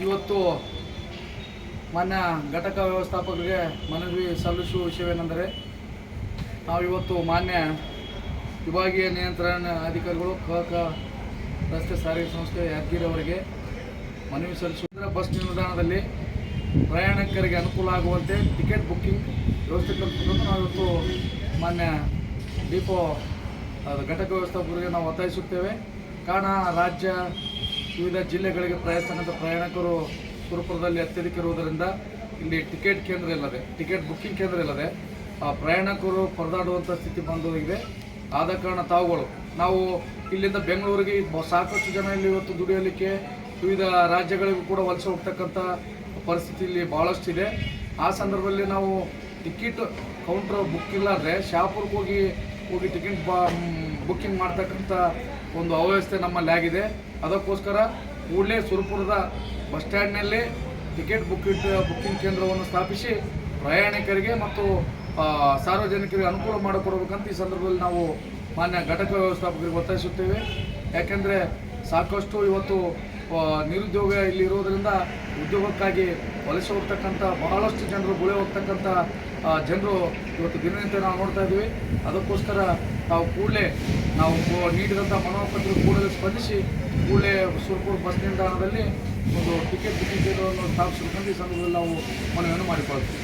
ಇವತ್ತು ಮಾನ್ಯ ಘಟಕ ವ್ಯವಸ್ಥಾಪಕರಿಗೆ ಮನವಿ ಸಲ್ಲಿಸುವ ವಿಷಯವೇನೆಂದರೆ, ನಾವಿವತ್ತು ಮಾನ್ಯ ವಿಭಾಗೀಯ ನಿಯಂತ್ರಣ ಅಧಿಕಾರಿಗಳು ಕ ರಸ್ತೆ ಸಾರಿಗೆ ಸಂಸ್ಥೆ ಯಾದಗಿರಿ ಅವರಿಗೆ ಮನವಿ ಸಲ್ಲಿಸುವುದರ ಬಸ್ ನಿಲ್ದಾಣದಲ್ಲಿ ಪ್ರಯಾಣಿಕರಿಗೆ ಅನುಕೂಲ ಆಗುವಂತೆ ಟಿಕೆಟ್ ಬುಕ್ಕಿಂಗ್ ವ್ಯವಸ್ಥೆ ಕಲ್ಪಿಸುವುದನ್ನು ನಾವಿವತ್ತು ಮಾನ್ಯ ಡಿಪೋ ಘಟಕ ವ್ಯವಸ್ಥಾಪಕರಿಗೆ ನಾವು ಒತ್ತಾಯಿಸುತ್ತೇವೆ. ಕಾರಣ ರಾಜ್ಯ ವಿವಿಧ ಜಿಲ್ಲೆಗಳಿಗೆ ಪ್ರಯಾಣಿಸ್ತಕ್ಕಂಥ ಪ್ರಯಾಣಿಕರು ಸುರಪುರದಲ್ಲಿ ಅತ್ಯಧಿಕ ಇರುವುದರಿಂದ ಇಲ್ಲಿ ಟಿಕೆಟ್ ಬುಕ್ಕಿಂಗ್ ಕೇಂದ್ರ ಇಲ್ಲದೆ ಪ್ರಯಾಣಿಕರು ಪರದಾಡುವಂಥ ಸ್ಥಿತಿ ಬಂದಿದೆ. ಆದ ಕಾರಣ ನಾವು ಇಲ್ಲಿಂದ ಬೆಂಗಳೂರಿಗೆ ಸಾಕಷ್ಟು ಜನ ಇಲ್ಲಿ ಇವತ್ತು ದುಡಿಯಲಿಕ್ಕೆ ವಿವಿಧ ರಾಜ್ಯಗಳಿಗೂ ಕೂಡ ವಲಸೆ ಹೋಗ್ತಕ್ಕಂಥ ಪರಿಸ್ಥಿತಿ ಇಲ್ಲಿ ಭಾಳಷ್ಟಿದೆ. ಆ ಸಂದರ್ಭದಲ್ಲಿ ನಾವು ಟಿಕೆಟ್ ಕೌಂಟರ್ ಬುಕ್ ಇಲ್ಲಾಂದರೆ ಶಾಪುರ್ಗೆ ಹೋಗಿ ಟಿಕೆಟ್ ಬುಕ್ಕಿಂಗ್ ಮಾಡ್ತಕ್ಕಂಥ ಒಂದು ಅವ್ಯವಸ್ಥೆ ನಮ್ಮಲ್ಲಿ ಆಗಿದೆ. ಅದಕ್ಕೋಸ್ಕರ ಕೂಡಲೇ ಸುರಪುರದ ಬಸ್ ಸ್ಟ್ಯಾಂಡ್ನಲ್ಲಿ ಟಿಕೆಟ್ ಬುಕ್ಕಿಂಗ್ ಕೇಂದ್ರವನ್ನು ಸ್ಥಾಪಿಸಿ ಪ್ರಯಾಣಿಕರಿಗೆ ಮತ್ತು ಸಾರ್ವಜನಿಕರಿಗೆ ಅನುಕೂಲ ಮಾಡಿಕೊಡ್ಬೇಕಂತ ಈ ಸಂದರ್ಭದಲ್ಲಿ ನಾವು ಮಾನ್ಯ ಘಟಕ ವ್ಯವಸ್ಥಾಪಕರಿಗೆ ಒತ್ತಾಯಿಸುತ್ತೇವೆ. ಯಾಕೆಂದರೆ ಸಾಕಷ್ಟು ಇವತ್ತು ನಿರುದ್ಯೋಗ ಇಲ್ಲಿ ಇರೋದರಿಂದ ಉದ್ಯೋಗಕ್ಕಾಗಿ ವಲಸೆ ಹೋಗ್ತಕ್ಕಂಥ ಬಹಳಷ್ಟು ಜನರು ಗುಳೆ ಹೋಗ್ತಕ್ಕಂಥ ಜನರು ಇವತ್ತು ದಿನನಿತ್ಯ ನಾವು ನೋಡ್ತಾ ಇದ್ದೀವಿ. ಅದಕ್ಕೋಸ್ಕರ ನಾವು ನೀಡಿದಂಥ ಮನೋಪತ್ರ ಕೂಡಲೇ ಸ್ಪಂದಿಸಿ ಕೂಡಲೇ ಸುರಪುರ ಬಸ್ ನಿಲ್ದಾಣದಲ್ಲಿ ಒಂದು ಟಿಕೆಟ್ ಬುಕ್ಕಿಂಗ್ ಕೇಂದ್ರವನ್ನು ಸ್ಥಾಪಿಸಬೇಕಂತ ಈ ಸಂದರ್ಭದಲ್ಲಿ ನಾವು ಮನವಿಯನ್ನು ಮಾಡಿಕೊಳ್ತೀವಿ.